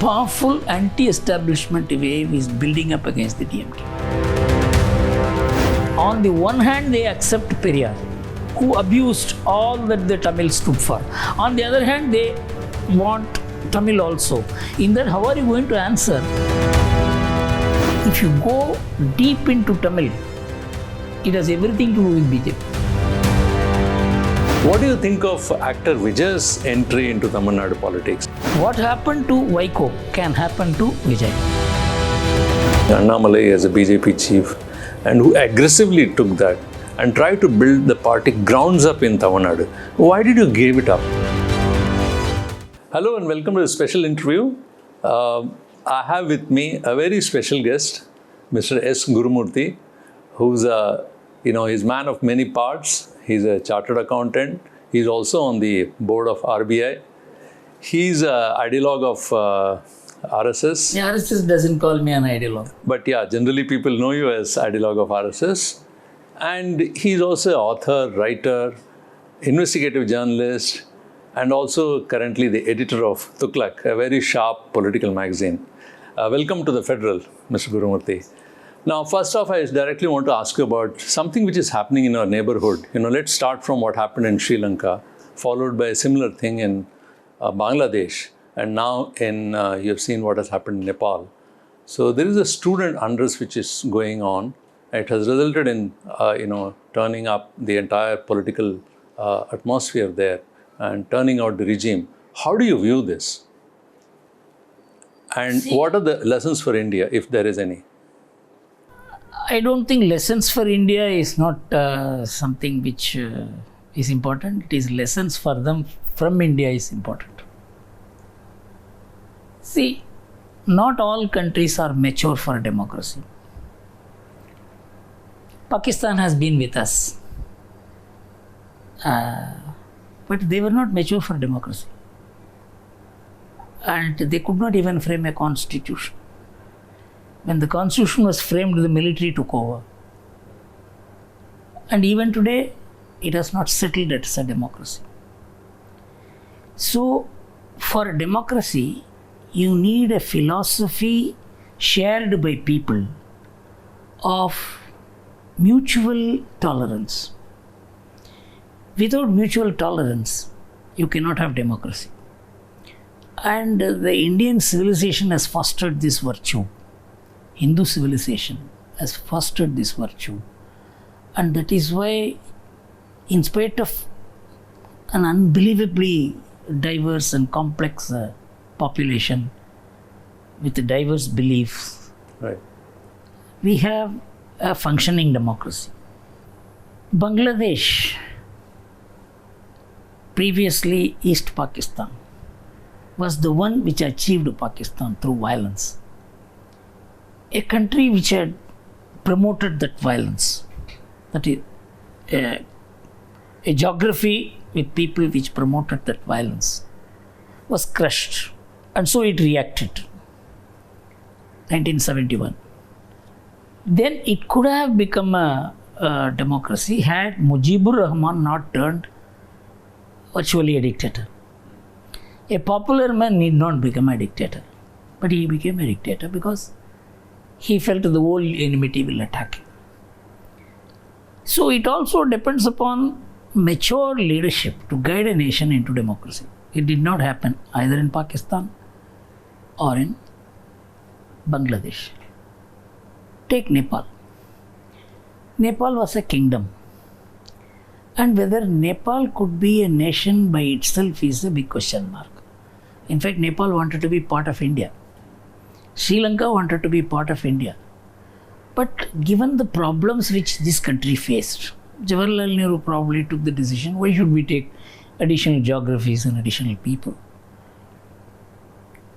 powerful anti-establishment wave is building up against the DMK. On the one hand, they accept Periyar, who abused all that the Tamil stood for. On the other hand, they want Tamil also. In that, how are you going to answer? If you go deep into Tamil, it has everything to do with BJP. What do you think of actor Vijay's entry into Tamil Nadu politics? What happened to Vaiko can happen to Vijay. Annamalai as a BJP chief, and who aggressively took that and tried to build the party grounds up in Tamil Nadu. Why did you give it up? Hello and welcome to the special interview. I have with me a very special guest, Mr. S Gurumurthy, who's he's man of many parts. He's a chartered accountant. He's also on the board of RBI. He's an ideologue of RSS. Yeah, RSS doesn't call me an ideologue. But yeah, generally people know you as ideologue of RSS. And he's also an author, writer, investigative journalist, and also currently the editor of Tuklak, a very sharp political magazine. Welcome to the Federal, Mr. Gurumurthy. Now, first off, I directly want to ask you about something which is happening in our neighborhood. Let's start from what happened in Sri Lanka, followed by a similar thing in Bangladesh, and now you've seen what has happened in Nepal. So there is a student unrest which is going on. It has resulted in, turning up the entire political atmosphere there and turning out the regime. How do you view this? And what are the lessons for India, if there is any? I don't think lessons for India is not something which is important. It is lessons for them from India is important. See, not all countries are mature for democracy. Pakistan has been with us, but they were not mature for democracy. And they could not even frame a constitution. When the constitution was framed, the military took over. And even today, it has not settled as a democracy. So, for a democracy, you need a philosophy shared by people of mutual tolerance. Without mutual tolerance, you cannot have democracy. And the Indian civilization has fostered this virtue. Hindu civilization has fostered this virtue. And that is why, in spite of an unbelievably diverse and complex population with diverse beliefs, right, we have a functioning democracy. Bangladesh, previously East Pakistan, was the one which achieved Pakistan through violence. A country which had promoted that violence, that is a geography with people which promoted that violence, was crushed, and so it reacted. 1971. Then it could have become a democracy had Mujibur Rahman not turned virtually a dictator. A popular man need not become a dictator, but he became a dictator because he felt the whole enmity will attack him. So it also depends upon mature leadership to guide a nation into democracy. It did not happen either in Pakistan or in Bangladesh. Take Nepal. Nepal was a kingdom. And whether Nepal could be a nation by itself is a big question mark. In fact, Nepal wanted to be part of India. Sri Lanka wanted to be part of India. But given the problems which this country faced, Jawaharlal Nehru probably took the decision, why should we take additional geographies and additional people?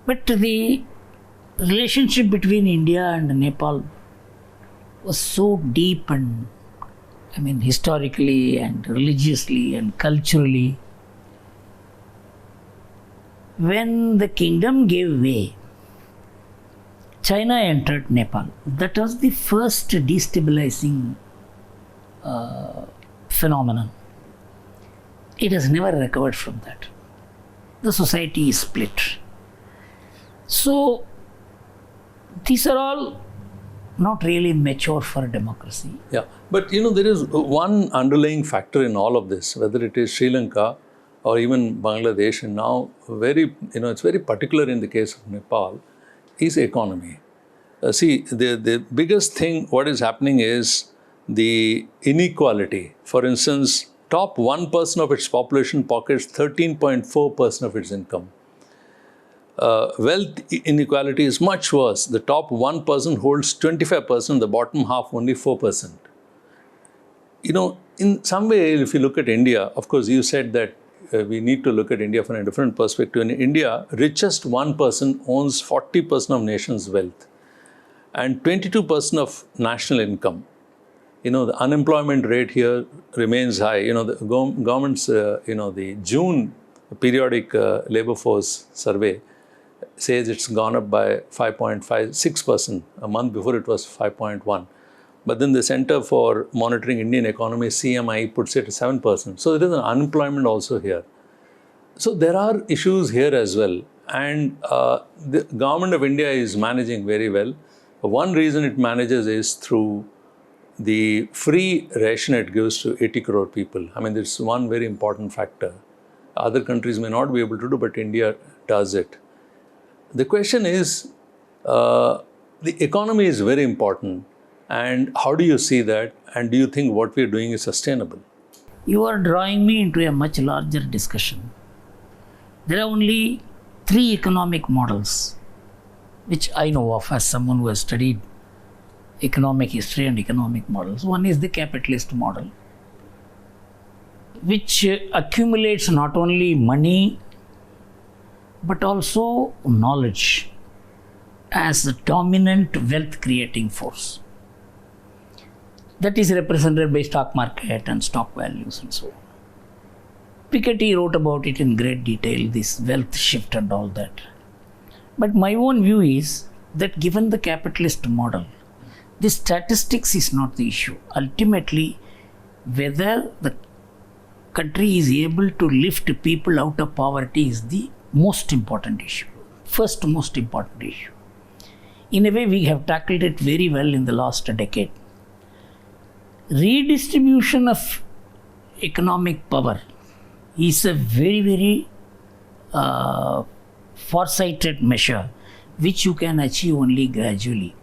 But the relationship between India and Nepal was so deep and, historically and religiously and culturally. When the kingdom gave way, China entered Nepal. That was the first destabilizing phenomenon. It has never recovered from that. The society is split. So these are all not really mature for democracy. Yeah, but there is one underlying factor in all of this, whether it is Sri Lanka or even Bangladesh, and now it's very particular in the case of Nepal, is economy. See, the biggest thing, what is happening is the inequality. For instance, top 1% of its population pockets 13.4% of its income. Wealth inequality is much worse. The top 1% holds 25%, the bottom half only 4%. In some way, if you look at India, of course, you said that we need to look at India from a different perspective. In India, richest 1% owns 40% of nation's wealth and 22% of national income. The unemployment rate here remains high. The government's, the June periodic labor force survey says it's gone up by 5.56%. A month before it was 5.1. But then the Center for Monitoring Indian Economy, CMI, puts it at 7%. So there is an unemployment also here. So there are issues here as well. And the government of India is managing very well. One reason it manages is through the free ration it gives to 80 crore people. I mean, this is one very important factor. Other countries may not be able to do, but India does it. The question is, the economy is very important. And how do you see that? And do you think what we are doing is sustainable? You are drawing me into a much larger discussion. There are only 3 economic models which I know of as someone who has studied economic history and economic models. One is the capitalist model, which accumulates not only money but also knowledge as the dominant wealth creating force. That is represented by stock market and stock values and so on. Piketty wrote about it in great detail, this wealth shift and all that. But my own view is that given the capitalist model, the statistics is not the issue. Ultimately, whether the country is able to lift people out of poverty is the most important issue. First most important issue. In a way, we have tackled it very well in the last decade. Redistribution of economic power is a very, very far-sighted measure which you can achieve only gradually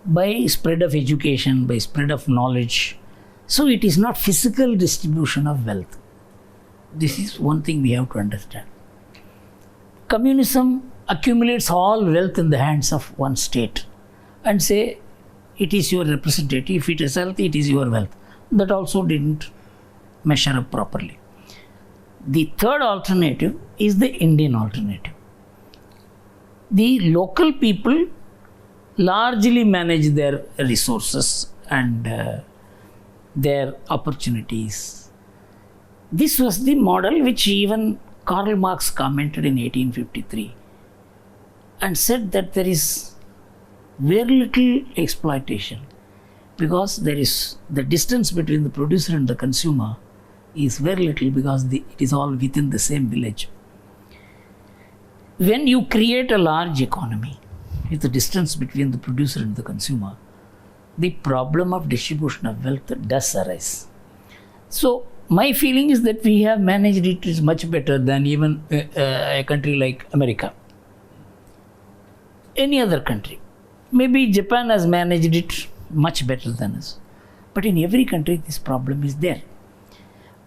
by spread of education, by spread of knowledge. So it is not physical distribution of wealth. This is one thing we have to understand. Communism accumulates all wealth in the hands of one state and say it is your representative. If it is health, it is your wealth. That also didn't measure up properly. The third alternative is the Indian alternative. The local people largely manage their resources and their opportunities. This was the model which even Karl Marx commented in 1853 and said that there is very little exploitation because there is the distance between the producer and the consumer is very little because it is all within the same village. When you create a large economy with the distance between the producer and the consumer, the problem of distribution of wealth does arise. So my feeling is that we have managed it is much better than even a country like America. Any other country. Maybe Japan has managed it much better than us. But in every country this problem is there.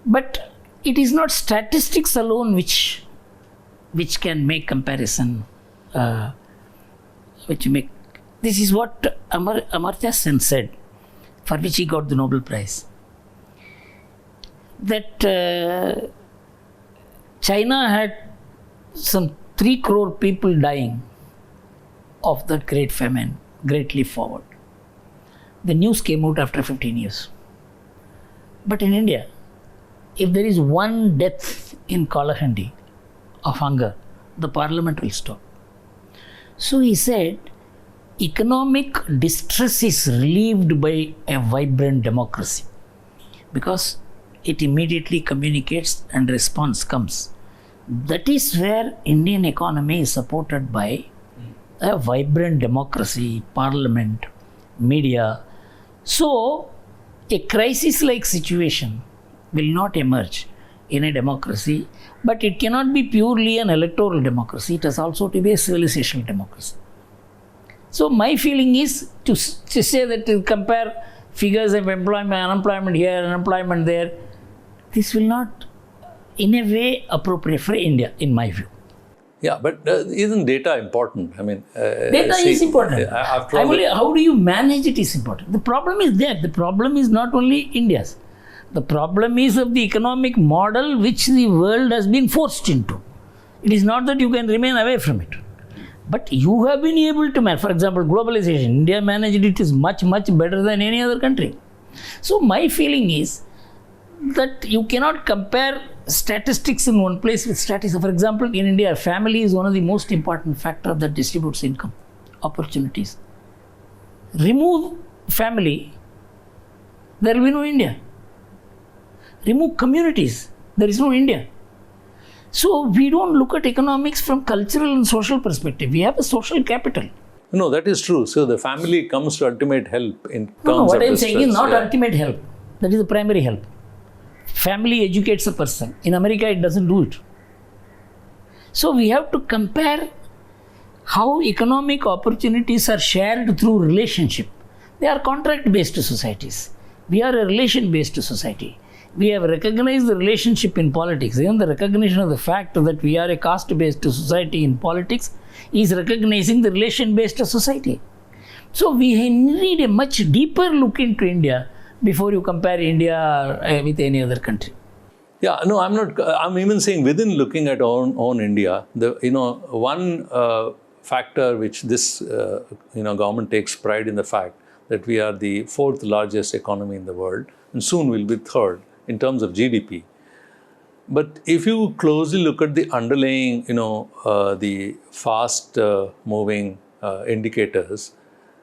But it is not statistics alone which can make comparison. This is what Amartya Sen said, for which he got the Nobel Prize. That China had some 3 crore people dying of that great famine, Great Leap Forward. The news came out after 15 years. But in India, if there is one death in Kalahandi of hunger, the parliament will stop. So he said, economic distress is relieved by a vibrant democracy because it immediately communicates and response comes. That is where Indian economy is supported by a vibrant democracy, parliament, media. So, a crisis-like situation will not emerge in a democracy, but it cannot be purely an electoral democracy. It has also to be a civilizational democracy. So, my feeling is to say that to compare figures of employment, unemployment here, unemployment there, this will not in a way appropriate for India, in my view. Yeah, but isn't data important? I mean, data is important. After all, how do you manage it is important. The problem is there. The problem is not only India's. The problem is of the economic model which the world has been forced into. It is not that you can remain away from it. But you have been able to manage. For example, globalization. India managed it is much, much better than any other country. So my feeling is that you cannot compare statistics in one place with statistics. For example, in India, family is one of the most important factors that distributes income, opportunities. Remove family, there will be no India. Remove communities, there is no India. So we don't look at economics from cultural and social perspective. We have a social capital. No, that is true. So the family comes to ultimate help in terms of what I am distress. saying is not ultimate help. That is the primary help. Family educates a person. In America, it doesn't do it. So we have to compare how economic opportunities are shared through relationship. They are contract-based societies. We are a relation-based society. We have recognized the relationship in politics. Even the recognition of the fact that we are a caste-based society in politics is recognizing the relation-based society. So we need a much deeper look into India before you compare India with any other country. Yeah, no, I'm not. I'm even saying within looking at own India, one factor which this government takes pride in the fact that we are the 4th largest economy in the world, and soon will be 3rd in terms of GDP. But if you closely look at the underlying, the fast moving indicators,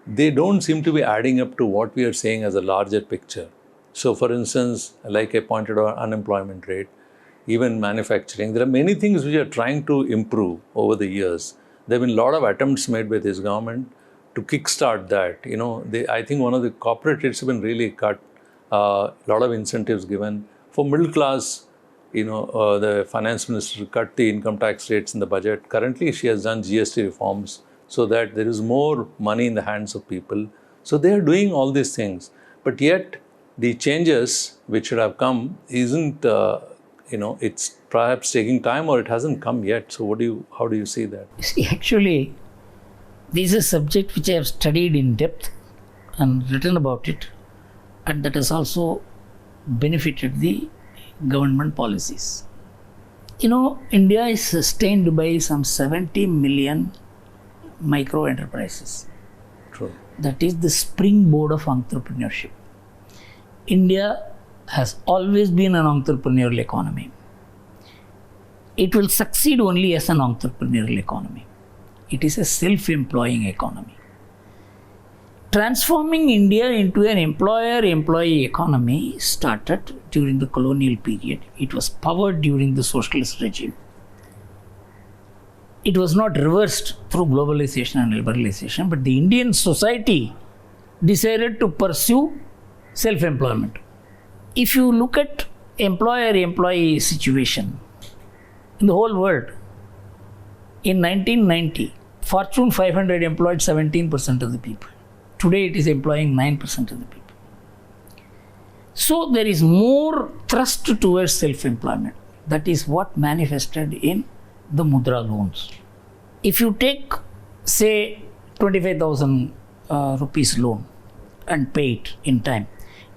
they don't seem to be adding up to what we are saying as a larger picture. So for instance, like I pointed out, unemployment rate, even manufacturing, there are many things which are trying to improve over the years. There have been a lot of attempts made by this government to kickstart that. I think one of the corporate rates have been really cut, a lot of incentives given. For middle class, the finance minister cut the income tax rates in the budget. Currently, she has done GST reforms so that there is more money in the hands of people. So they are doing all these things. But yet, the changes which should have come isn't, it's perhaps taking time or it hasn't come yet. So how do you see that? See, actually, this is a subject which I have studied in depth and written about it. And that has also benefited the government policies. India is sustained by some 70 million micro enterprises. True. That is the springboard of entrepreneurship. India has always been an entrepreneurial economy. It will succeed only as an entrepreneurial economy. It is a self-employing economy. Transforming India into an employer-employee economy started during the colonial period. It was powered during the socialist regime. It was not reversed through globalization and liberalization, but the Indian society decided to pursue self-employment. If you look at employer-employee situation in the whole world, in 1990, Fortune 500 employed 17% of the people. Today it is employing 9% of the people. So there is more thrust towards self-employment. That is what manifested in the Mudra loans. If you take, say, 25,000 rupees loan and pay it in time,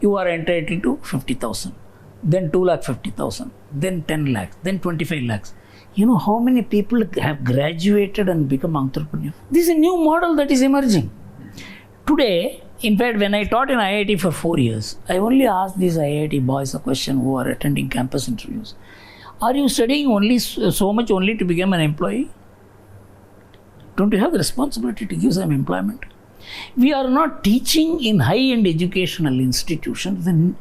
you are entitled to 50,000, then 2,50,000, then 10 lakhs, then 25 lakhs. You know how many people have graduated and become entrepreneurs? This is a new model that is emerging. Today, in fact, when I taught in IIT for 4 years, I only asked these IIT boys a question who are attending campus interviews. Are you studying only so much only to become an employee? Don't you have the responsibility to give some employment? We are not teaching in high-end educational institutions then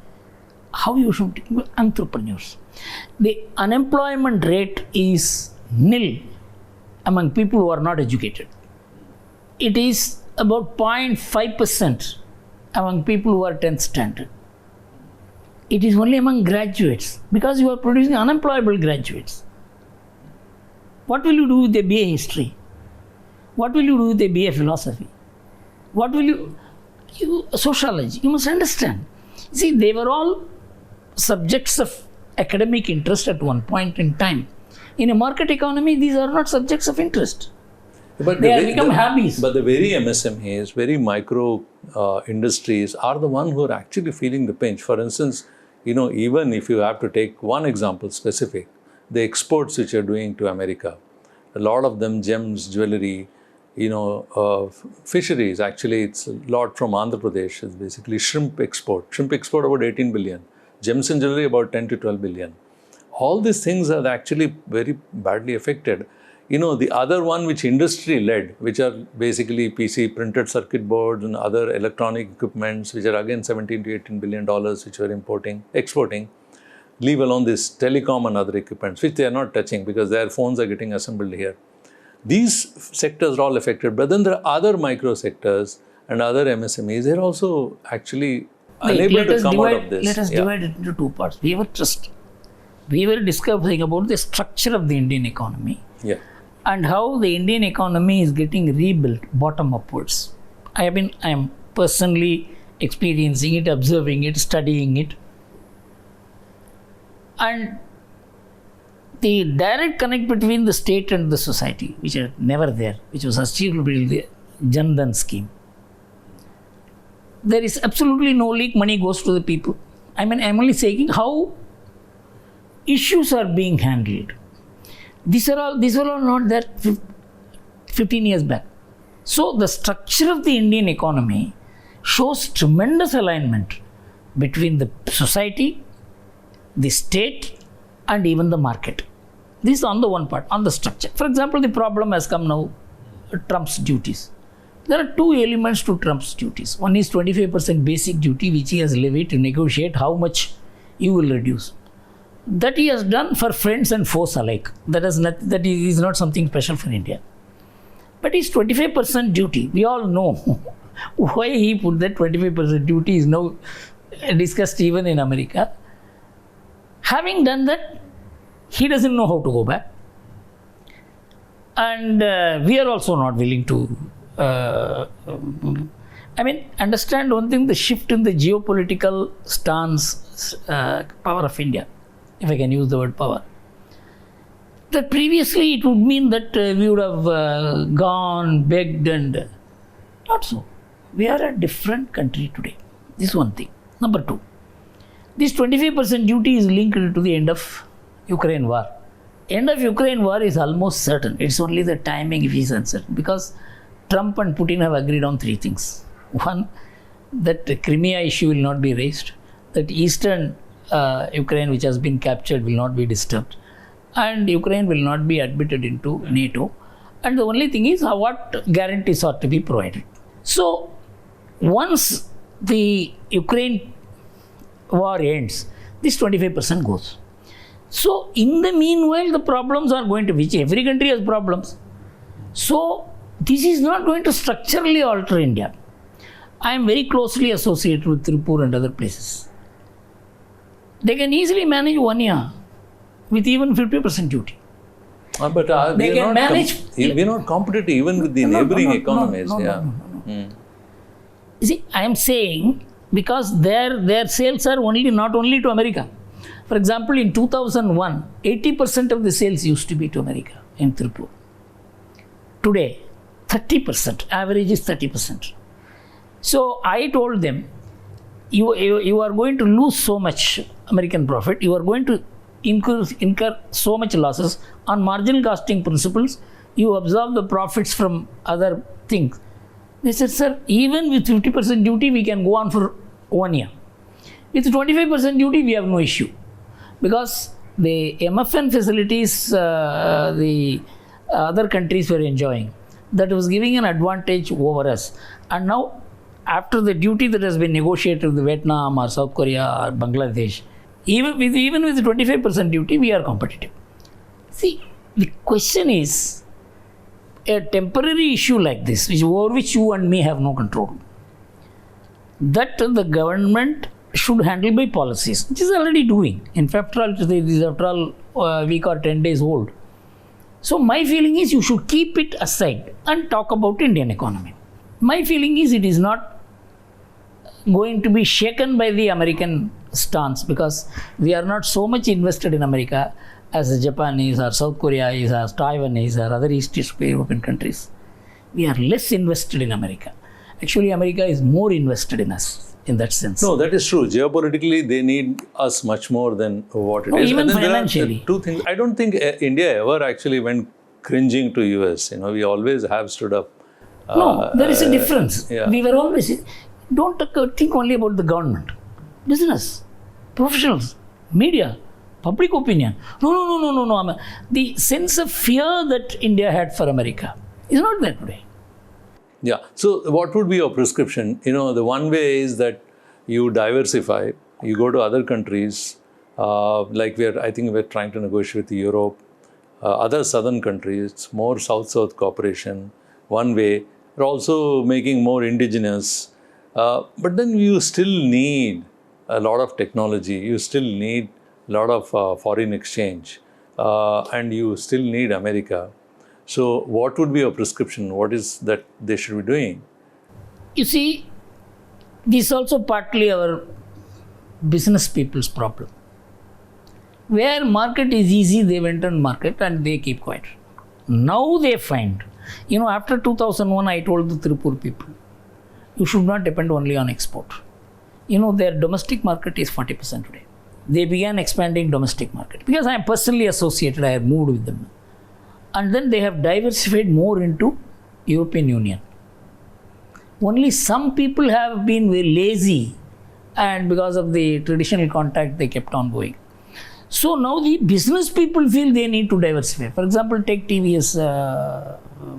how you should be entrepreneurs. The unemployment rate is nil among people who are not educated. it is about 0.5% among people who are 10th standard. It is only among graduates, because you are producing unemployable graduates. What will you do with a BA history? What will you do with a BA philosophy? What will you sociology? You must understand. See, they were all subjects of academic interest at one point in time. In a market economy, these are not subjects of interest. But they have become hobbies. But the very MSMEs, very micro industries are the ones who are actually feeling the pinch. For instance, even if you have to take one example specific, the exports which are doing to America, a lot of them gems, jewelry, fisheries. Actually, it's a lot from Andhra Pradesh. It's basically shrimp export. Shrimp export about 18 billion. Gems and jewelry about 10 to 12 billion. All these things are actually very badly affected. The other one which industry led, which are basically PC, printed circuit boards and other electronic equipments, which are again 17 to 18 billion dollars, which we're exporting, leave alone this telecom and other equipments, which they are not touching because their phones are getting assembled here. These sectors are all affected, but then there are other micro sectors and other MSMEs. They're also actually unable to come out of this. Let us divide it into two parts. We were discussing about the structure of the Indian economy. Yeah. And how the Indian economy is getting rebuilt bottom upwards. I am personally experiencing it, observing it, studying it. And the direct connect between the state and the society, which are never there, which was achieved with the Jan Dhan scheme. There is absolutely no leak, money goes to the people. I'm only saying how issues are being handled. These were all not there 15 years back. So the structure of the Indian economy shows tremendous alignment between the society, the state, and even the market. This is on the one part, on the structure. For example, the problem has come now, Trump's duties. There are two elements to Trump's duties. One is 25% basic duty, which he has levied to negotiate how much you will reduce. That he has done for friends and foes alike. That is not something special for India. But his 25% duty, we all know why he put that 25% duty is now discussed even in America. Having done that, he doesn't know how to go back. And we are also not willing to understand one thing, the shift in the geopolitical stance, power of India, if I can use the word power. That previously it would mean that we would have gone, begged, and not so. We are a different country today. This is one thing. Number two, this 25% duty is linked to the end of Ukraine war. End of Ukraine war is almost certain. It's only the timing which is uncertain, because Trump and Putin have agreed on three things. One, that the Crimea issue will not be raised, that eastern Ukraine, which has been captured, will not be disturbed, and Ukraine will not be admitted into NATO. And the only thing is what guarantees are to be provided. So once the Ukraine war ends, this 25% goes. So in the meanwhile, the problems are going to, which every country has problems. So this is not going to structurally alter India. I am very closely associated with Tripur and other places. They can easily manage 1 year with even 50% duty. But they can manage. We're not competitive even with the neighboring economies. No. You see, I am saying because their sales are not only to America. For example, in 2001, 80% of the sales used to be to America in Tripur. Today, 30%, average is 30%. So I told them, you are going to lose so much American profit, you are going to incur so much losses on marginal costing principles, you absorb the profits from other things. They said, sir, even with 50% duty, we can go on for 1 year. With 25% duty, we have no issue. Because the MFN facilities the other countries were enjoying, that was giving an advantage over us. And now, after the duty that has been negotiated with Vietnam or South Korea or Bangladesh, even with 25% duty, we are competitive. See, the question is, a temporary issue like this, over which you and me have no control, that the government should handle by policies, which is already doing. In fact, this is after all a week or 10 days old. So my feeling is you should keep it aside and talk about Indian economy. My feeling is it is not going to be shaken by the American stance, because we are not so much invested in America as Japan is, or South Korea is, or Taiwan is, or other East European countries. We are less invested in America. Actually, America is more invested in us in that sense. No, that is true. Geopolitically, they need us much more than what it is. Even and then financially. There are two things. I don't think India ever actually went cringing to US. We always have stood up. No, there is a difference. Yeah. We were always, don't think only about the government. Business, professionals, media, public opinion. No. The sense of fear that India had for America is not there today. Yeah. So what would be your prescription? The one way is that you diversify, you go to other countries, like I think we're trying to negotiate with Europe, other southern countries, more South-South cooperation, one way. We're also making more indigenous. But then you still need a lot of technology, you still need a lot of foreign exchange, and you still need America. So what would be your prescription? What is that they should be doing? You see, this is also partly our business people's problem. Where market is easy, they went on market and they keep quiet. Now they find, after 2001, I told the Tripur people, you should not depend only on export. Their domestic market is 40% today. They began expanding domestic market. Because I am personally associated, I have moved with them. And then they have diversified more into European Union. Only some people have been very lazy, and because of the traditional contact, they kept on going. So now the business people feel they need to diversify. For example, take TVS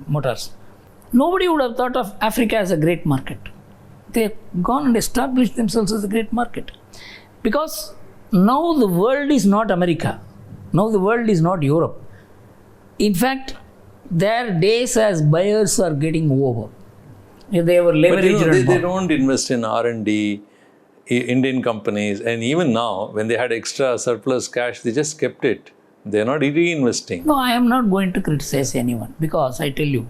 Motors. Nobody would have thought of Africa as a great market. They have gone and established themselves as a great market. Because now the world is not America. Now the world is not Europe. In fact, their days as buyers are getting over. They were leveraged. But they don't invest in R&D, Indian companies, and even now, when they had extra surplus cash, they just kept it. They're not reinvesting. No, I am not going to criticize anyone, because I tell you,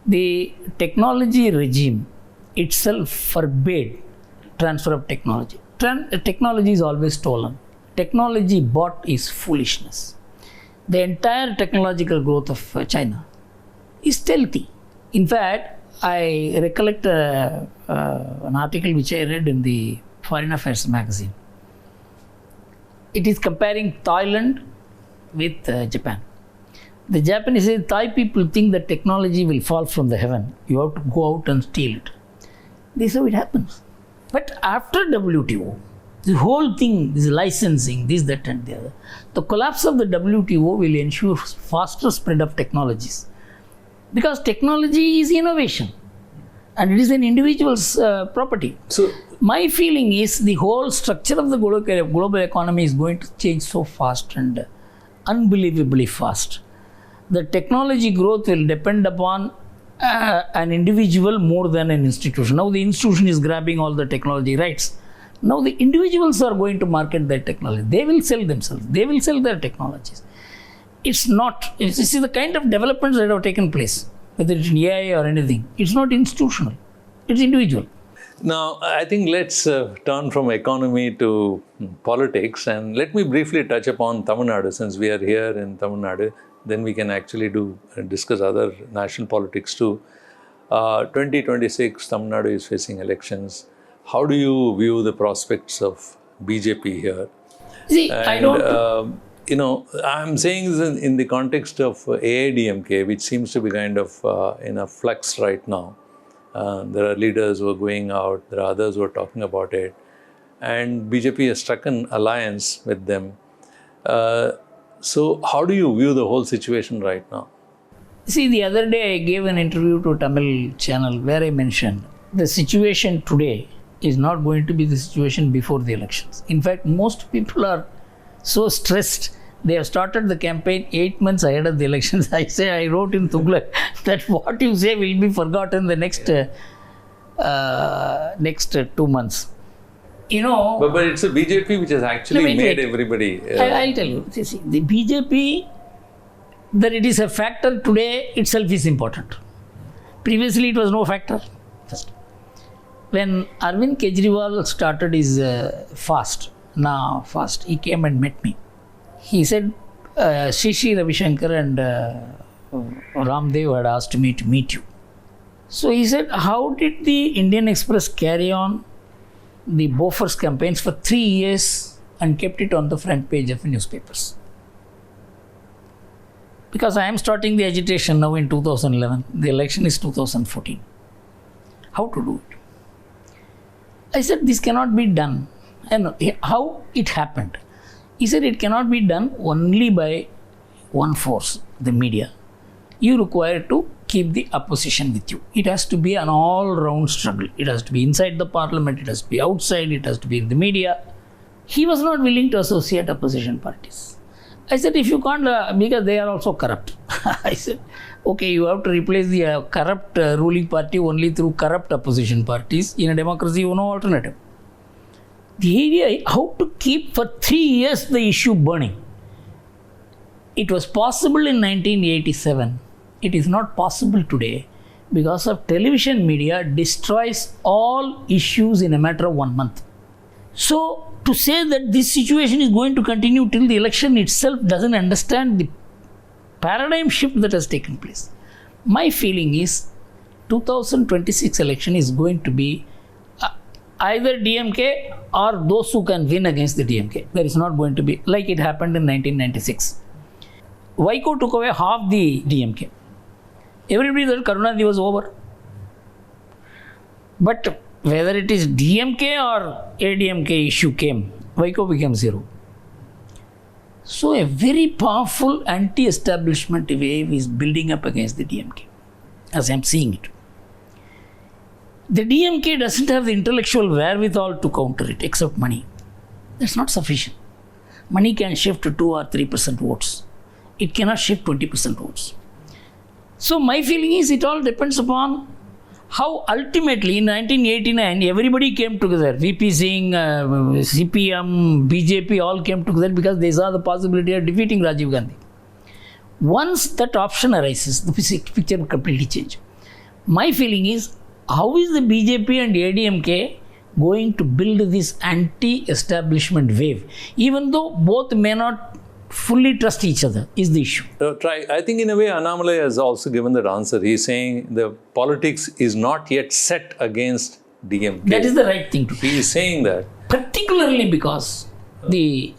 the technology regime itself forbade transfer of technology. Technology is always stolen. Technology bought is foolishness. The entire technological growth of China is stealthy. In fact, I recollect an article which I read in the Foreign Affairs magazine. It is comparing Thailand with Japan. The Japanese say, Thai people think that technology will fall from the heaven. You have to go out and steal it. This is how it happens. But after WTO, the whole thing, this licensing, this, that and the other, the collapse of the WTO will ensure faster spread of technologies. Because technology is innovation and it is an individual's property. So my feeling is the whole structure of the global economy is going to change so fast and unbelievably fast. The technology growth will depend upon an individual more than an institution. Now the institution is grabbing all the technology rights. Now the individuals are going to market their technology. They will sell themselves. They will sell their technologies. It's not, you see the kind of developments that have taken place, whether it's in AI or anything, it's not institutional, it's individual. Now, I think let's turn from economy to politics, and let me briefly touch upon Tamil Nadu, since we are here in Tamil Nadu. Then we can actually discuss other national politics too. 2026, Tamil Nadu is facing elections. How do you view the prospects of BJP here? See, I don't... I'm saying this in the context of AIADMK, which seems to be kind of in a flux right now. There are leaders who are going out, there are others who are talking about it. And BJP has struck an alliance with them. So how do you view the whole situation right now? See, the other day I gave an interview to a Tamil channel where I mentioned the situation today is not going to be the situation before the elections. In fact, most people are so stressed They have started the campaign 8 months ahead of the elections. I say, I wrote in Tughlaq that what you say will be forgotten the next 2 months. You know... But it's a BJP which has actually made everybody... I'll tell you. See, the BJP, that it is a factor today itself is important. Previously, it was no factor. First. When Arvind Kejriwal started his fast, he came and met me. He said, Sri Ravi Shankar and Ramdev had asked me to meet you. So he said, how did the Indian Express carry on the Bofors campaigns for 3 years and kept it on the front page of newspapers? Because I am starting the agitation now in 2011. The election is 2014. How to do it? I said, this cannot be done. And how it happened? He said, it cannot be done only by one force, the media. You require to keep the opposition with you. It has to be an all-round struggle. It has to be inside the parliament, it has to be outside, it has to be in the media. He was not willing to associate opposition parties. I said, if you can't, because they are also corrupt. I said, okay, you have to replace the corrupt ruling party only through corrupt opposition parties. In a democracy, you have no alternative. The idea, how to keep for 3 years the issue burning. It was possible in 1987. It is not possible today because of television media destroys all issues in a matter of 1 month. So, to say that this situation is going to continue till the election itself doesn't understand the paradigm shift that has taken place. My feeling is 2026 election is going to be either DMK or those who can win against the DMK. There is not going to be, like it happened in 1996. Vaiko took away half the DMK. Everybody thought Karunanidhi was over. But whether it is DMK or ADMK issue came, Vaiko became zero. So a very powerful anti-establishment wave is building up against the DMK, as I am seeing it. The DMK doesn't have the intellectual wherewithal to counter it, except money. That's not sufficient. Money can shift to 2 or 3% votes. It cannot shift 20% votes. So my feeling is it all depends upon how ultimately in 1989 everybody came together. VP Singh, CPM, BJP all came together because they saw the possibility of defeating Rajiv Gandhi. Once that option arises, the picture will completely change. My feeling is, how is the BJP and ADMK going to build this anti-establishment wave, even though both may not fully trust each other, is the issue. I think in a way Annamalai has also given that answer. He's saying the politics is not yet set against DMK. That is the right thing to do. He is saying that. Particularly because the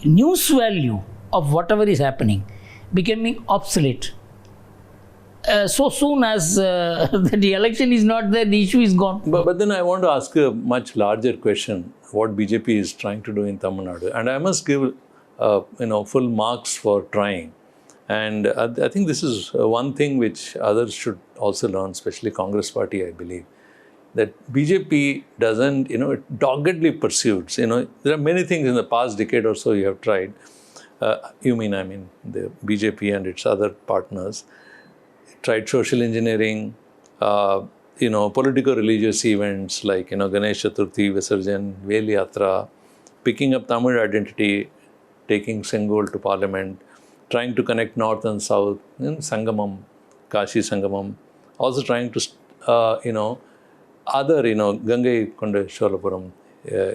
news value of whatever is happening becoming obsolete. So soon as the election is not there, the issue is gone. But then I want to ask a much larger question, what BJP is trying to do in Tamil Nadu. And I must give full marks for trying. And I think this is one thing which others should also learn, especially Congress party, I believe, that BJP doesn't, it doggedly pursues. There are many things in the past decade or so you have tried. The BJP and its other partners tried social engineering, political religious events like, Ganesh Chaturthi, Visarjan, Vel Yatra, picking up Tamil identity, taking Sengol to parliament, trying to connect north and south, Sangamam, Kashi Sangamam, also trying to, Gangai Konda Sholapuram,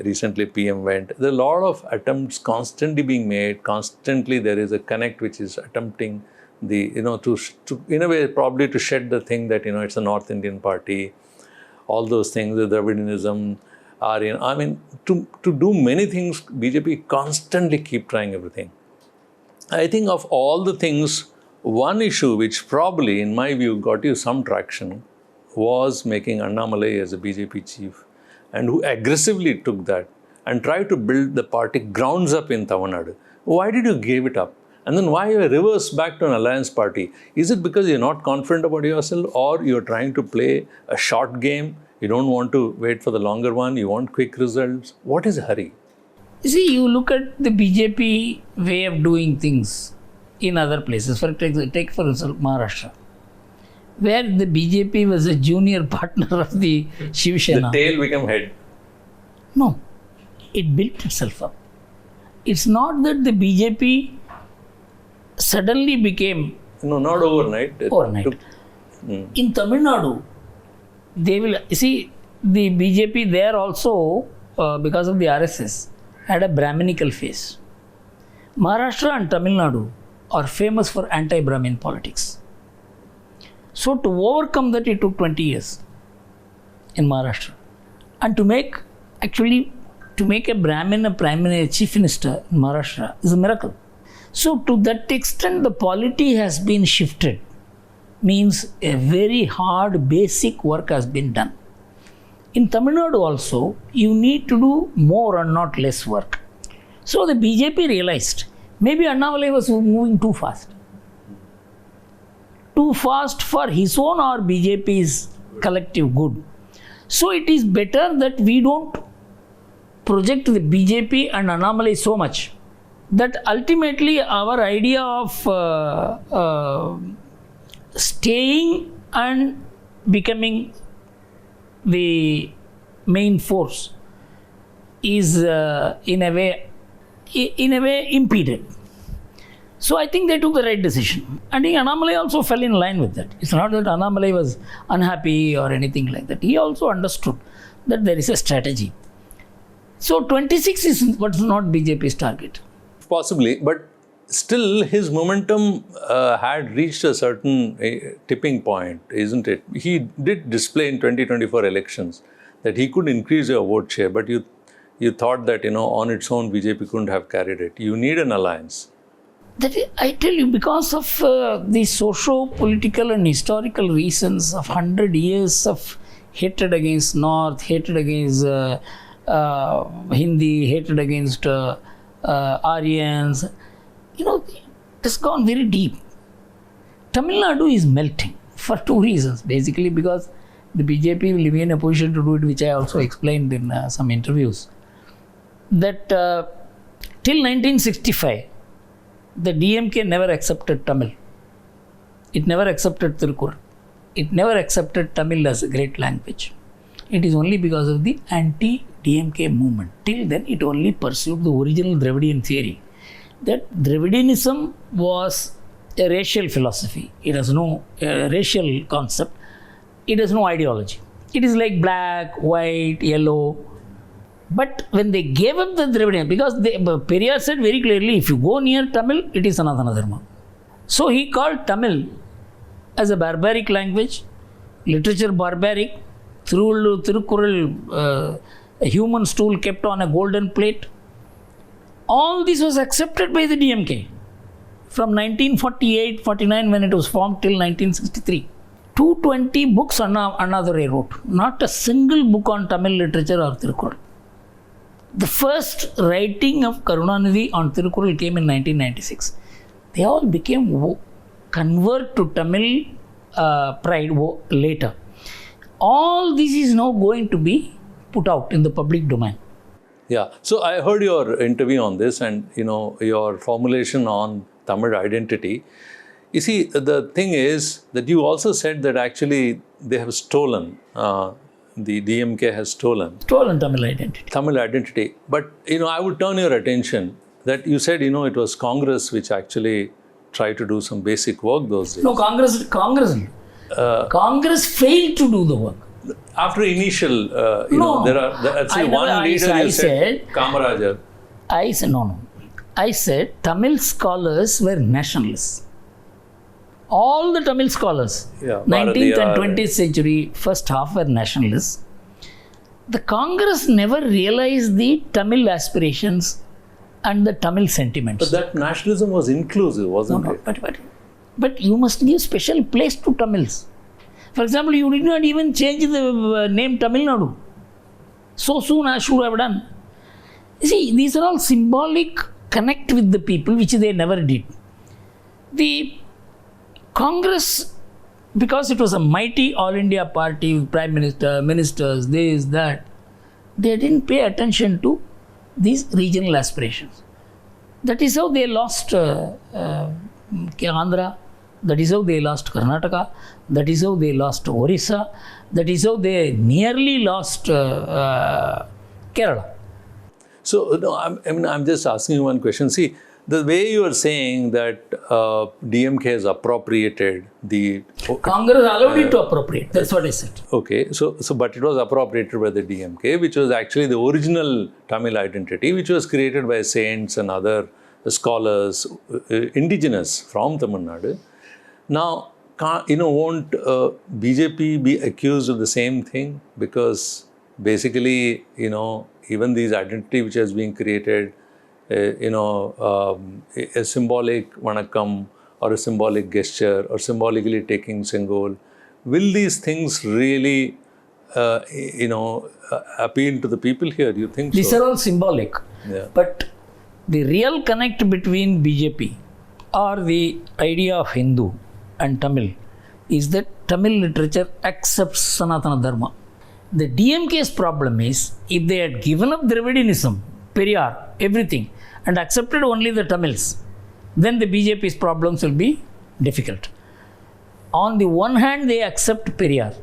recently PM went. There are a lot of attempts constantly being made, constantly there is a connect which is attempting to in a way probably to shed the thing that, it's a North Indian party, all those things, the Dravidianism, to do many things, BJP constantly keep trying everything. I think of all the things, one issue which probably, in my view, got you some traction was making Annamalai as a BJP chief, and who aggressively took that and tried to build the party grounds up in Tamil Nadu. Why did you give it up? And then why you reverse back to an alliance party? Is it because you're not confident about yourself, or you're trying to play a short game? You don't want to wait for the longer one. You want quick results. What is the hurry? You see, you look at the BJP way of doing things in other places. Take for example Maharashtra, where the BJP was a junior partner of the Shiv Sena. The tail became head. No, it built itself up. It's not that the BJP suddenly became... No, not overnight. Overnight. In Tamil Nadu, they will... You see, the BJP there also, because of the RSS, had a Brahminical face. Maharashtra and Tamil Nadu are famous for anti-Brahmin politics. So to overcome that, it took 20 years in Maharashtra. And to make a Brahmin a Prime Minister, Chief Minister in Maharashtra is a miracle. So to that extent, the polity has been shifted. Means a very hard basic work has been done. In Tamil Nadu also, you need to do more and not less work. So the BJP realized maybe Annamalai was moving too fast. Too fast for his own or BJP's collective good. So it is better that we don't project the BJP and Annamalai so much that ultimately our idea of staying and becoming the main force is in a way impeded. So I think they took the right decision. And Annamalai also fell in line with that. It's not that Annamalai was unhappy or anything like that. He also understood that there is a strategy. So 26 is what's not BJP's target. Possibly, but still his momentum had reached a certain tipping point, isn't it? He did display in 2024 elections that he could increase your vote share, but you thought that, on its own BJP couldn't have carried it. You need an alliance. That I tell you, because of the socio-political and historical reasons of 100 years of hatred against North, hatred against Hindi, hatred against Aryans, it has gone very deep. Tamil Nadu is melting for two reasons. Basically, because the BJP will be in a position to do it, which I also explained in some interviews. That till 1965, the DMK never accepted Tamil. It never accepted Tirukkural. It never accepted Tamil as a great language. It is only because of the anti-DMK movement. Till then, it only pursued the original Dravidian theory. That Dravidianism was a racial philosophy. It has no racial concept. It has no ideology. It is like black, white, yellow. But when they gave up the Dravidian, because Periyar said very clearly, if you go near Tamil, it is Sanatana Dharma. So he called Tamil as a barbaric language, literature barbaric, Tirukkural, a human stool kept on a golden plate. All this was accepted by the DMK from 1948-49 when it was formed till 1963. 220 books Annadurai wrote. Not a single book on Tamil literature or Tirukkural. The first writing of Karunanidhi on Tirukkural came in 1996. They all became convert to Tamil pride later. All this is now going to be put out in the public domain. Yeah. So I heard your interview on this and, your formulation on Tamil identity. You see, the thing is that you also said that actually they have stolen, the DMK has stolen Tamil identity. Tamil identity. But, I would turn your attention that you said, it was Congress which actually tried to do some basic work those days. No, Congress failed to do the work. After initial, that's one leader you said, Kamarajar. I said, no. I said Tamil scholars were nationalists. All the Tamil scholars, 19th and 20th century, first half were nationalists. The Congress never realized the Tamil aspirations and the Tamil sentiments. But that nationalism was inclusive, wasn't it? But you must give special place to Tamils. For example, you did not even change the name Tamil Nadu. So soon I should have done. You see, these are all symbolic connect with the people, which they never did. The Congress, because it was a mighty All India party, Prime Minister, ministers, this, that, they didn't pay attention to these regional aspirations. That is how they lost Andhra, that is how they lost Karnataka, that is how they lost Orissa, that is how they nearly lost Kerala. So, no, I'm just asking you one question. See, the way you are saying that DMK has appropriated the... Congress allowed it to appropriate. That's what I said. Okay, so but it was appropriated by the DMK, which was actually the original Tamil identity, which was created by saints and other scholars, indigenous from Tamil Nadu. Now, won't BJP be accused of the same thing? Because basically, even these identity which has been created, a symbolic vanakkam or a symbolic gesture or symbolically taking Sengol, will these things really, appeal to the people here? Do you think these so? Are all symbolic. Yeah. But the real connect between BJP or the idea of Hindu and Tamil is that Tamil literature accepts Sanatana Dharma. The DMK's problem is, if they had given up Dravidianism, Periyar, everything, and accepted only the Tamils, then the BJP's problems will be difficult. On the one hand, they accept Periyar,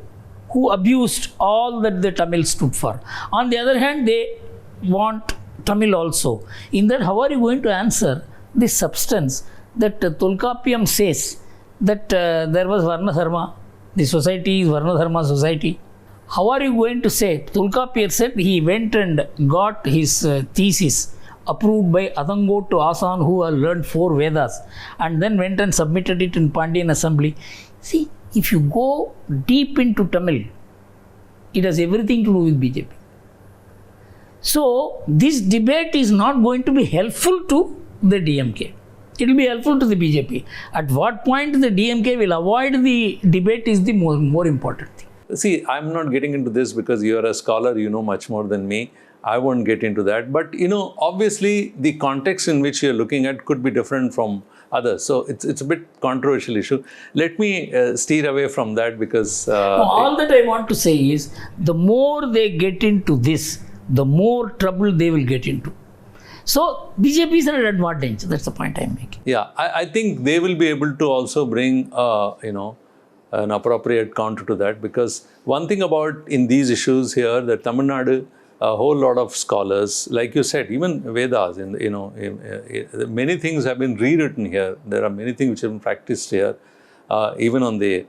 who abused all that the Tamils stood for. On the other hand, they want Tamil also. In that, how are you going to answer the substance that Tolkappiyam says that there was Varna Dharma, the society is Varna Dharma society? How are you going to say? Tolkappiyam said he went and got his thesis approved by Adango to Asan, who had learned 4 Vedas, and then went and submitted it in Pandian assembly. See, if you go deep into Tamil, it has everything to do with BJP. So, this debate is not going to be helpful to the DMK. It will be helpful to the BJP. At what point the DMK will avoid the debate is the more important thing. See, I'm not getting into this because you are a scholar, you know much more than me. I won't get into that. But, obviously the context in which you're looking at could be different from others. So, it's a bit controversial issue. Let me steer away from that because... all that I want to say is, the more they get into this, the more trouble they will get into. So, BJP is at an advantage. That's the point I'm making. Yeah, I think they will be able to also bring, an appropriate counter to that, because one thing about in these issues here, that Tamil Nadu, a whole lot of scholars, like you said, even Vedas, many things have been rewritten here. There are many things which have been practiced here, even on the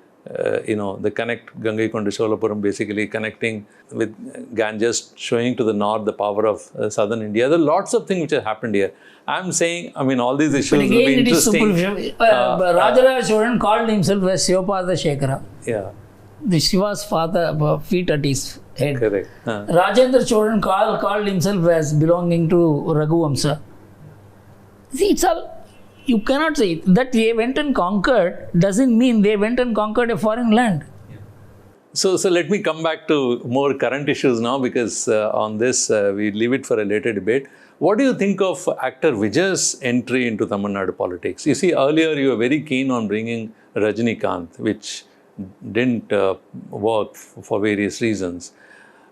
connect Gangaikonda Cholapuram, basically connecting with Ganges, showing to the north the power of southern India. There are lots of things which have happened here. I'm saying, all these issues will be interesting. Rajaraja Cholan called himself as Sivapada Shekhara. Yeah. The Shiva's father, feet at his head. Correct. Rajendra Cholan called himself as belonging to Raghuvamsa. See, it's all... You cannot say that they went and conquered doesn't mean they went and conquered a foreign land. So let me come back to more current issues now, because on this we leave it for a later debate. What do you think of actor Vijay's entry into Tamil Nadu politics? You see, earlier you were very keen on bringing Rajinikanth, which didn't work for various reasons.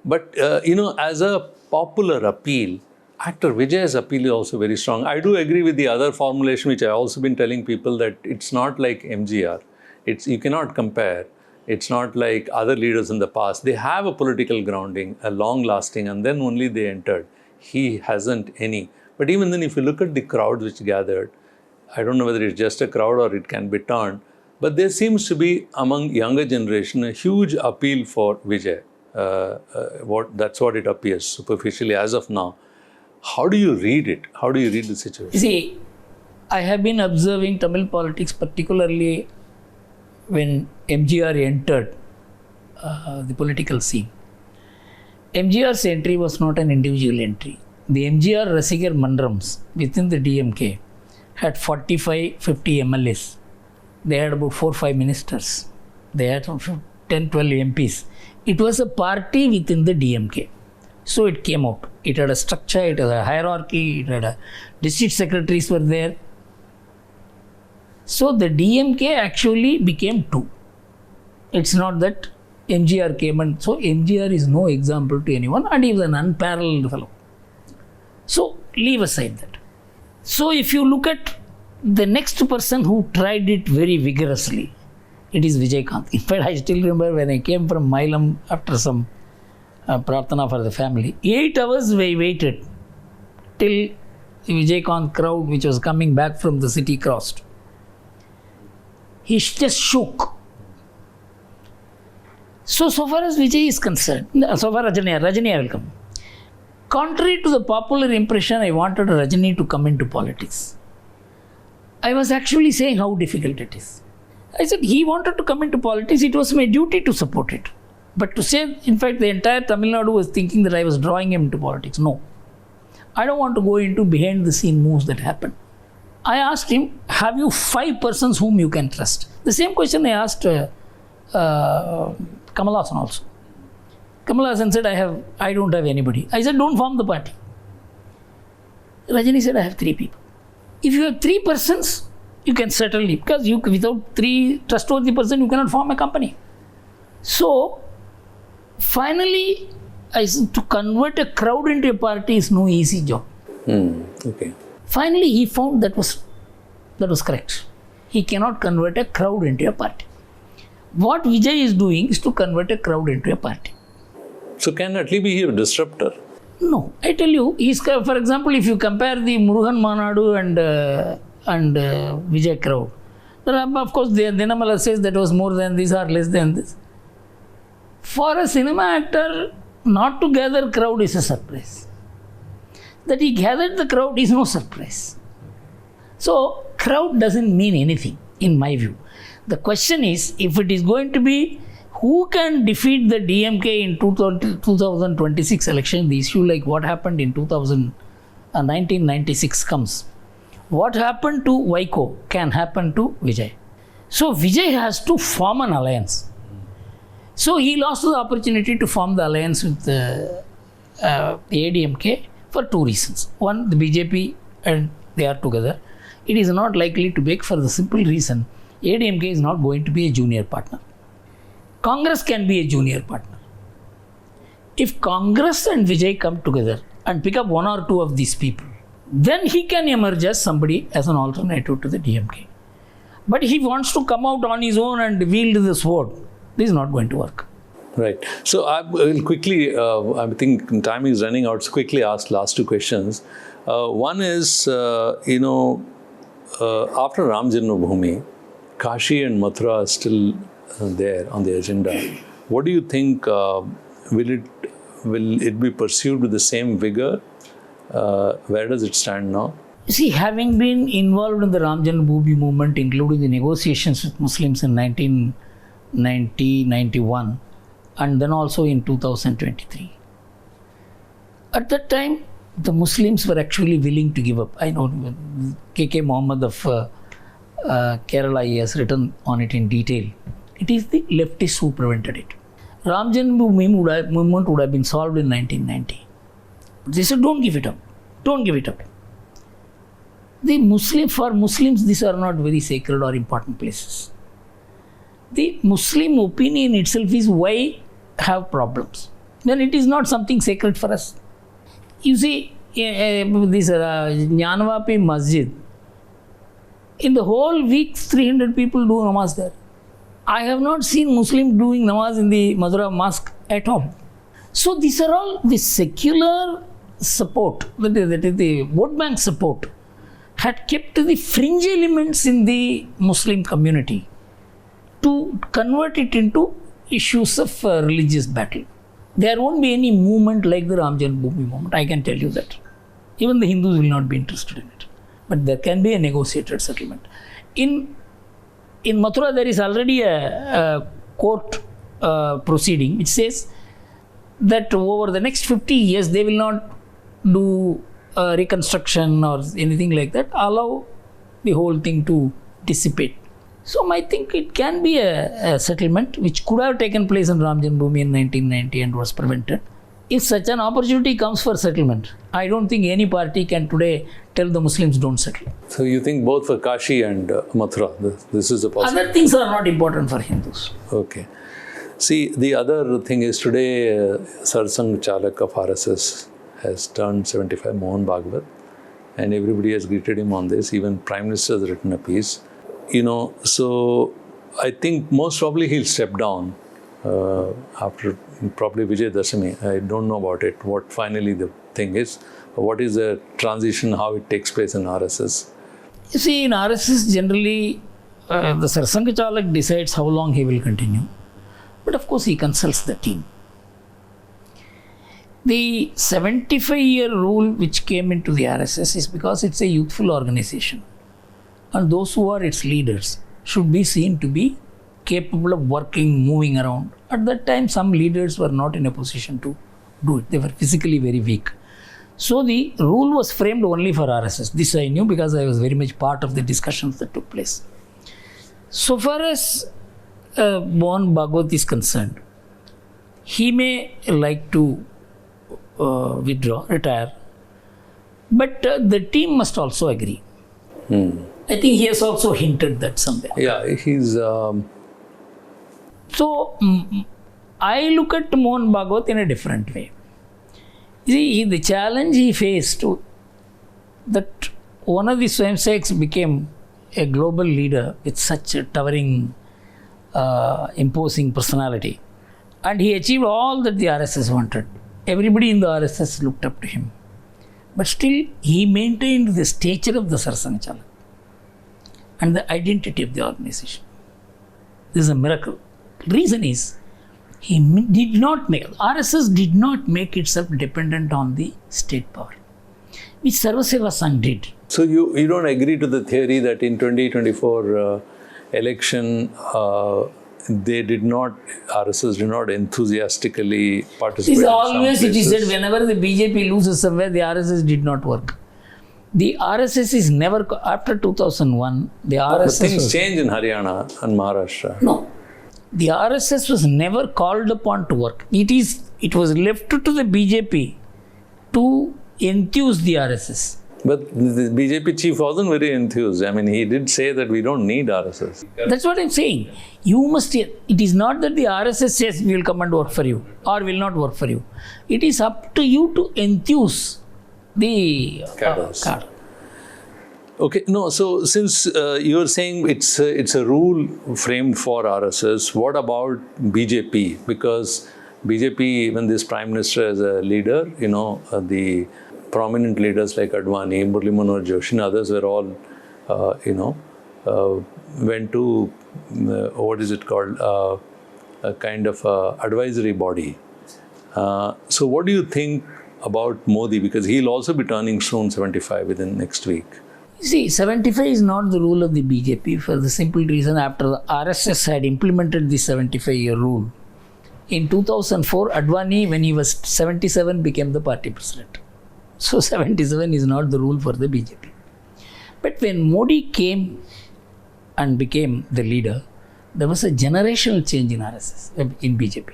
But, as a popular appeal, actor Vijay's appeal is also very strong. I do agree with the other formulation, which I also been telling people, that it's not like MGR. You cannot compare. It's not like other leaders in the past. They have a political grounding, a long-lasting, and then only they entered. He hasn't any. But even then, if you look at the crowd which gathered, I don't know whether it's just a crowd or it can be turned, but there seems to be among younger generation a huge appeal for Vijay. That's what it appears superficially as of now. How do you read it? How do you read the situation? See, I have been observing Tamil politics, particularly when MGR entered the political scene. MGR's entry was not an individual entry. The MGR Rasigar Mandrams within the DMK had 45-50 MLAs. They had about 4-5 ministers. They had 10-12 MPs. It was a party within the DMK. So it came out. It had a structure, it had a hierarchy, it had a district secretaries were there. So the DMK actually became 2. It's not that MGR came and... So MGR is no example to anyone, and he was an unparalleled fellow. So leave aside that. So if you look at the next person who tried it very vigorously, it is Vijay Kant. In fact, I still remember when I came from Mailam after some prarthana for the family, 8 hours we waited till Vijay Kant crowd which was coming back from the city crossed. He just shook. So far as Vijay is concerned, so far Rajani I will come. Contrary to the popular impression, I wanted Rajani to come into politics. I was actually saying how difficult it is. I said he wanted to come into politics, it was my duty to support it. But to say, in fact, the entire Tamil Nadu was thinking that I was drawing him into politics. No. I don't want to go into behind the scene moves that happen. I asked him, have you 5 persons whom you can trust? The same question I asked Kamal Haasan also. Kamal Haasan said, I don't have anybody. I said, don't form the party. Rajani said, I have 3 people. If you have 3 persons, you can certainly, because without 3 trustworthy persons, you cannot form a company. So, finally, I said, to convert a crowd into a party is no easy job. Okay. Finally, he found that was correct. He cannot convert a crowd into a party. What Vijay is doing is to convert a crowd into a party. So can at least be a disruptor? No, I tell you, for example, if you compare the Murugan Manadu and Vijay crowd, then of course, Dinamala says that was more than this or less than this. For a cinema actor, not to gather crowd is a surprise. That he gathered the crowd is no surprise. So, crowd doesn't mean anything, in my view. The question is, if it is going to be who can defeat the DMK in 2026 election, the issue like what happened in 1996 comes. What happened to Vaiko can happen to Vijay. So Vijay has to form an alliance. So he lost the opportunity to form the alliance with the AIADMK for 2 reasons. One, the BJP and they are together. It is not likely to make for the simple reason AIADMK is not going to be a junior partner. Congress can be a junior partner. If Congress and Vijay come together and pick up 1 or 2 of these people, then he can emerge as somebody as an alternative to the DMK. But he wants to come out on his own and wield the sword. This is not going to work. Right. So I will quickly, I think time is running out, so quickly ask last 2 questions. One is, after Ram Janmabhoomi, Kashi and Mathura are still there on the agenda. What do you think, will it be pursued with the same vigor? Where does it stand now? See, having been involved in the Ram Janmabhoomi movement, including the negotiations with Muslims in 1990-91 and then also in 2023. At that time, the Muslims were actually willing to give up. I know K.K. Mohammed of Kerala, he has written on it in detail. It is the leftists who prevented it. Ram Janmabhoomi movement would have been solved in 1990. They said, don't give it up. Don't give it up. For Muslims, these are not very sacred or important places. The Muslim opinion itself is why have problems. Then it is not something sacred for us. You see, this Jnanvapi Masjid, in the whole week, 300 people do namaz there. I have not seen Muslims doing namaz in the Mathura mosque at all. So these are all the secular support, that is the vote bank support, had kept the fringe elements in the Muslim community to convert it into issues of religious battle. There won't be any movement like the Ram Janmabhoomi movement, I can tell you that. Even the Hindus will not be interested in it. But there can be a negotiated settlement. In Mathura, there is already a court proceeding which says that over the next 50 years, they will not do reconstruction or anything like that, allow the whole thing to dissipate. So I think it can be a settlement which could have taken place in Ram Janmabhoomi in 1990 and was prevented. If such an opportunity comes for settlement, I don't think any party can today tell the Muslims don't settle. So you think both for Kashi and Mathura, this is a possibility? Other things are not important for Hindus. Okay. See, the other thing is today, Sarsang Chalak of RSS has turned 75, Mohan Bhagwat, and everybody has greeted him on this. Even Prime Minister has written a piece. So I think most probably he'll step down after probably Vijay Dashami. I don't know about it, what finally the thing is. What is the transition, how it takes place in RSS? You see, in RSS generally, the Sarsanga Chalak decides how long he will continue. But of course, he consults the team. The 75-year rule which came into the RSS is because it's a youthful organization. And those who are its leaders should be seen to be capable of working, moving around. At that time, some leaders were not in a position to do it. They were physically very weak. So the rule was framed only for RSS. This I knew because I was very much part of the discussions that took place. So far as Mohan Bhagwat is concerned, he may like to withdraw, retire, but the team must also agree. I think he has also hinted that somewhere. Yeah, he's... So, I look at Mohan Bhagwat in a different way. You see, the challenge he faced, that one of the Swayamsevaks became a global leader with such a towering, imposing personality. And he achieved all that the RSS wanted. Everybody in the RSS looked up to him. But still, he maintained the stature of the Sarsanga Chalak and the identity of the organization. This is a miracle. Reason is, RSS did not make itself dependent on the state power, which Sarva Seva Sangh did. So you don't agree to the theory that in 2024 election, RSS did not enthusiastically participate. It's always it is said whenever the BJP loses somewhere, the RSS did not work. The RSS is never, after 2001, the RSS... But things change in Haryana and Maharashtra. No. The RSS was never called upon to work. It was left to the BJP to enthuse the RSS. But the BJP chief wasn't very enthused. I mean, he did say that we don't need RSS. That's what I'm saying. It is not that the RSS says we will come and work for you or will not work for you. It is up to you to enthuse the cadres. Okay, no, so since you are saying it's a rule framed for RSS, what about BJP? Because BJP, even this Prime Minister as a leader, the prominent leaders like Advani, Murli Manohar Joshi and others were all, went to, what is it called, a kind of advisory body. So what do you think about Modi? Because he'll also be turning soon 75 within next week. See, 75 is not the rule of the BJP for the simple reason after the RSS had implemented the 75-year rule. In 2004, Advani, when he was 77, became the party president. So 77 is not the rule for the BJP. But when Modi came and became the leader, there was a generational change in RSS, in BJP.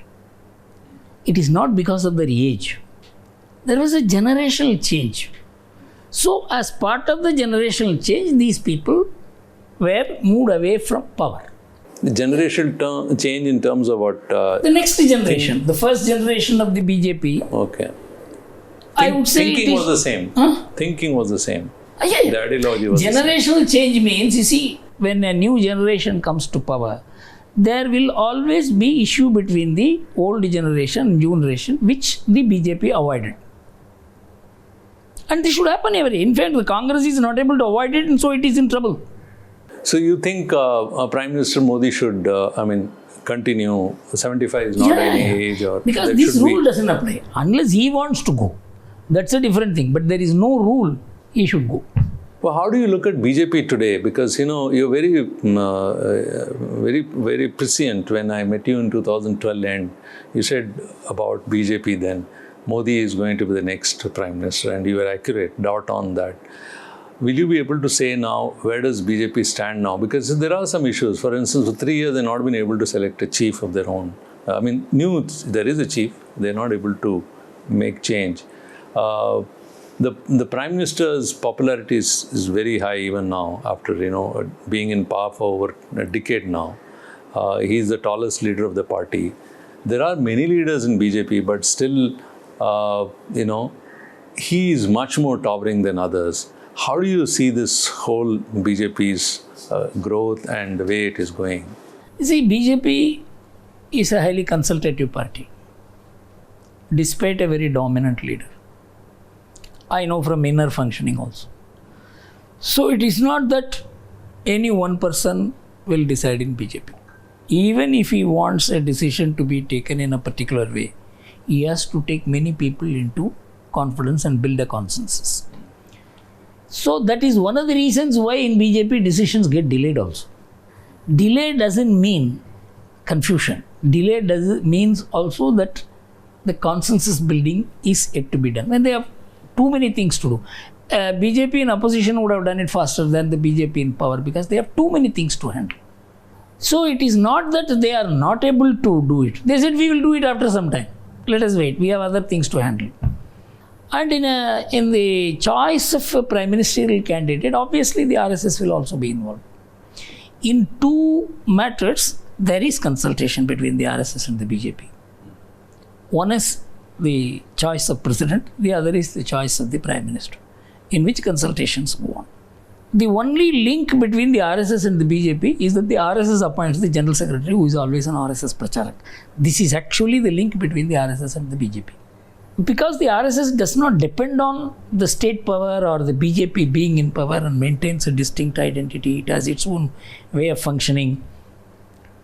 It is not because of their age. There was a generational change. So, as part of the generational change, these people were moved away from power. The generational change in terms of what? The next generation, the first generation of the BJP. Okay. I would say thinking was the same. Huh? Thinking was the same. Yeah. The ideology was generational change means, you see, when a new generation comes to power, there will always be issue between the old generation and new generation, which the BJP avoided. And this should happen every day. In fact, the Congress is not able to avoid it, and so it is in trouble. So you think Prime Minister Modi should, continue? 75 is not any age, or because this rule doesn't apply unless he wants to go. That's a different thing. But there is no rule he should go. Well, how do you look at BJP today? Because you're very, very prescient. When I met you in 2012, and you said about BJP then, Modi is going to be the next Prime Minister, and you were accurate, dot on that. Will you be able to say now, where does BJP stand now? Because there are some issues. For instance, for 3 years, they've not been able to select a chief of their own. There is a chief. They're not able to make change. The Prime Minister's popularity is very high even now, after, being in power for over a decade now. He's the tallest leader of the party. There are many leaders in BJP, but still, he is much more towering than others. How do you see this whole BJP's growth and the way it is going? You see, BJP is a highly consultative party, despite a very dominant leader. I know from inner functioning also. So it is not that any one person will decide in BJP. Even if he wants a decision to be taken in a particular way, he has to take many people into confidence and build a consensus. So that is one of the reasons why in BJP decisions get delayed also. Delay doesn't mean confusion. Delay means also that the consensus building is yet to be done. When they have too many things to do. BJP in opposition would have done it faster than the BJP in power because they have too many things to handle. So it is not that they are not able to do it. They said we will do it after some time. Let us wait. We have other things to handle. And in the choice of a prime ministerial candidate, obviously the RSS will also be involved. In two matters, there is consultation between the RSS and the BJP. One is the choice of president, the other is the choice of the prime minister, in which consultations go on. The only link between the RSS and the BJP is that the RSS appoints the general secretary, who is always an RSS pracharak. This is actually the link between the RSS and the BJP. Because the RSS does not depend on the state power or the BJP being in power and maintains a distinct identity, it has its own way of functioning.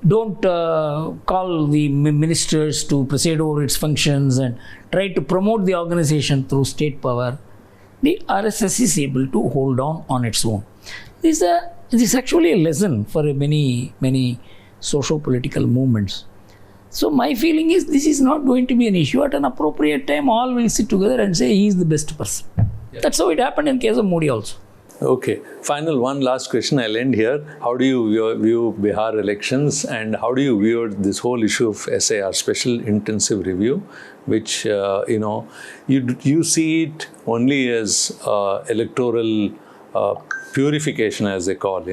Don't call the ministers to preside over its functions and try to promote the organization through state power. The RSS is able to hold on its own. This is actually a lesson for many socio-political movements. So my feeling is this is not going to be an issue. At an appropriate time, all will sit together and say he is the best person. Yeah. That's how it happened in case of Modi also. Okay. One last question. I'll end here. How do you view Bihar elections and how do you view this whole issue of SIR, Special Intensive Review, which, you see it only as electoral purification, as they call,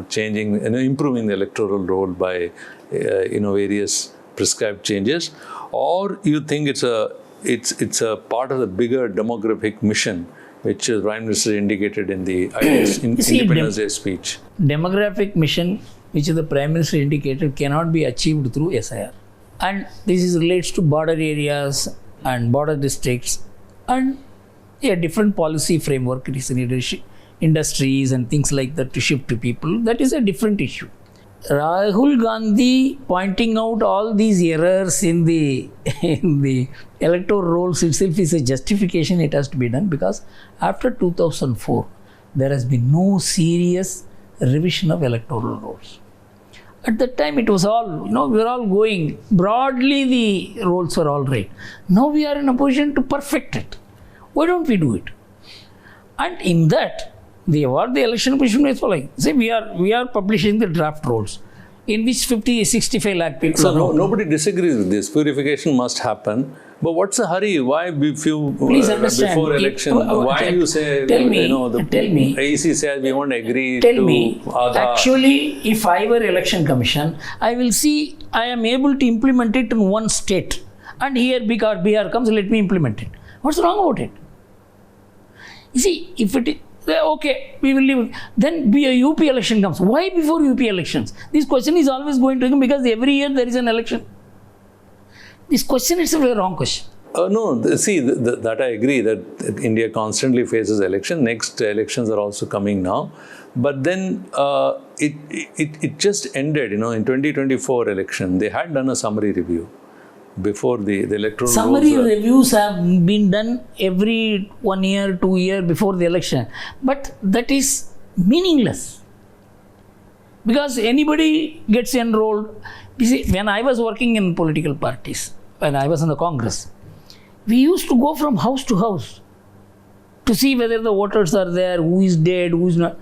changing, improving the electoral roll by, various prescribed changes, or you think it's a part of the bigger demographic mission, which the Prime Minister indicated in the Independence Day speech? Demographic mission, which the Prime Minister indicated, cannot be achieved through SIR. And this relates to border areas and border districts and a different policy framework. It is in industries and things like that to shift to people. That is a different issue. Rahul Gandhi pointing out all these errors in the electoral rolls itself is a justification. It has to be done because after 2004 there has been no serious revision of electoral rolls. At that time it was all, we were all going broadly, the rolls were all right. Now we are in a position to perfect it. Why don't we do it? And in that, what the election commission is following. See, we are publishing the draft rolls in which 65 lakh people. So nobody disagrees with this. Purification must happen. But what's the hurry? Why Please understand, before election? Why you say, tell me, AEC says we won't agree tell to me, Aadhaar. Actually, if I were election commission, I will see I am able to implement it in one state. And here Bihar comes, let me implement it. What's wrong about it? You see, if it is, okay, we will leave it. Then a UP election comes. Why before UP elections? This question is always going to come because every year there is an election. This question is a very wrong question. No, see, that I agree that India constantly faces election. Next elections are also coming now. But then it just ended, in 2024 election. They had done a summary review before the electoral summary reviews have been done every 1 year, 2 years before the election. But that is meaningless. Because anybody gets enrolled. You see, when I was working in political parties, when I was in the Congress, we used to go from house to house to see whether the voters are there, who is dead, who is not.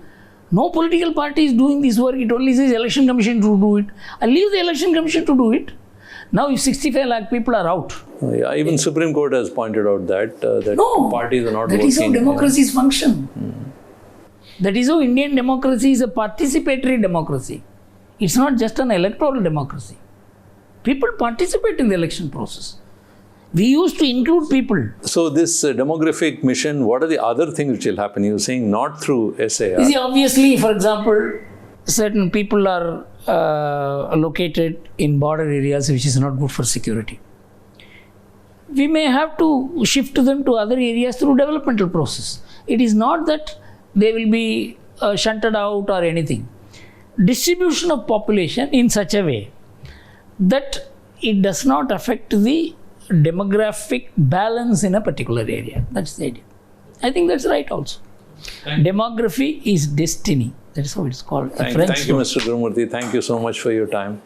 No political party is doing this work. It only says election commission to do it. I leave the election commission to do it. Now, if 65 lakh people are out. Yeah, even Supreme Court has pointed out that parties are not working. That is how democracies function. That is how Indian democracy is a participatory democracy. It's not just an electoral democracy. People participate in the election process. We used to include people. So this demographic mission, what are the other things which will happen? You're saying not through SAR. You see, obviously, for example, certain people are located in border areas which is not good for security. We may have to shift them to other areas through developmental process. It is not that they will be shunted out or anything. Distribution of population in such a way that it does not affect the demographic balance in a particular area. That's the idea. I think that's right also. Demography is destiny. That is how it's called. Thank you, Mr. Gurumurthy. Thank you so much for your time.